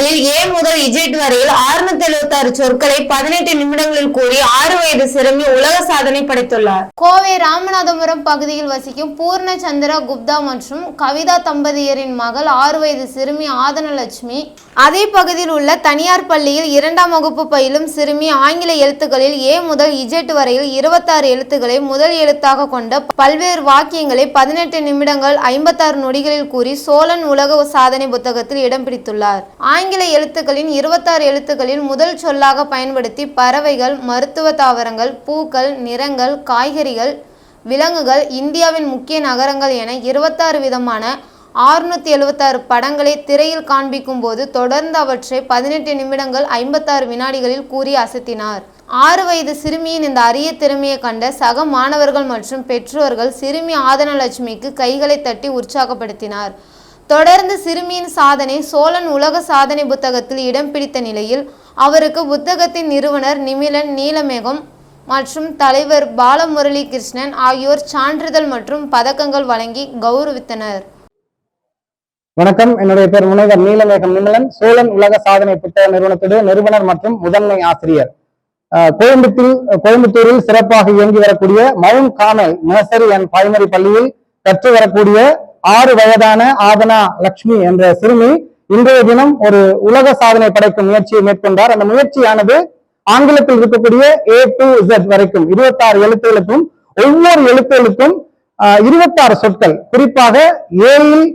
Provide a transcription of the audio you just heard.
பகுதிகளில் ஏ முதல் இஜெட் வரையில் 676 சொற்களை 18 நிமிடங்களில் கூறி 6 வயது சிறுமி உலக சாதனை படைத்துள்ளார். கோவை ராமநாதபுரம் பகுதியில் வசிக்கும் பூர்ணச்சந்திரா குப்தா மற்றும் கவிதா தம்பதியரின் மகள் 6 வயது சிறுமி ஆதனலட்சுமி அதே பகுதியில் உள்ள தனியார் பள்ளியில் 2ஆம் வகுப்பு பயிலும் சிறுமி ஆங்கில எழுத்துக்களில் ஏ முதல் இஜெட் வரையில் 26 எழுத்துக்களை முதல் எழுத்தாக கொண்ட பல்வேறு வாக்கியங்களை 18 நிமிடங்கள் 56 நொடிகளில் கூறி சோழன் உலக சாதனை புத்தகத்தில் இடம் பிடித்துள்ளார். ஆங்கில எழுத்துக்களின் 26 எழுத்துக்களில் முதல் சொல்லாக பயன்படுத்தி பறவைகள், மருத்துவ தாவரங்கள், பூக்கள், நிறங்கள், காய்கறிகள், விலங்குகள், இந்தியாவின் முக்கிய நகரங்கள் என 26 விதமான 676 படங்களை திரையில் காண்பிக்கும் போது தொடர்ந்து அவற்றை 18 நிமிடங்கள் 56 வினாடிகளில் கூறி அசத்தினார். 6 வயது சிறுமியின் இந்த அரிய திறமையை கண்ட சக மாணவர்கள் மற்றும் பெற்றோர்கள் சிறுமி ஆதனலட்சுமிக்கு கைகளை தட்டி உற்சாகப்படுத்தினார். தொடர்ந்து சிறுமியின் சாதனை சோழன் உலக சாதனை புத்தகத்தில் இடம் பிடித்த நிலையில் அவருக்கு புத்தகத்தின் நிறுவனர் நிமிலன் நீலமேகம் மற்றும் தலைவர் பாலமுரளி கிருஷ்ணன் ஆகியோர் சான்றிதழ் மற்றும் பதக்கங்கள் வழங்கி கௌரவித்தனர். வணக்கம், என்னுடைய பேர் முனைவர் நீலமேகம் நிமலன். சோழன் உலக சாதனை புத்தக நிறுவனத்துடைய நிறுவனர் மற்றும் முதன்மை ஆசிரியர். கோயம்புத்தூரில் சிறப்பாக இயங்கி வரக்கூடிய mount Carmel nursery and primary பள்ளியில் கற்று வரக்கூடிய 6 வயதான ஆதனா லட்சுமி என்ற சிறுமி இன்றைய தினம் ஒரு உலக சாதனை படைக்கும் முயற்சியை மேற்கொண்டார். அந்த முயற்சியானது ஆங்கிலத்தில் இருக்கக்கூடிய A to Z வரைக்கும் 26 எழுத்துகளுக்கும் ஒவ்வொரு எழுத்துகளுக்கும் 26 சொற்கள், குறிப்பாக ஏழில்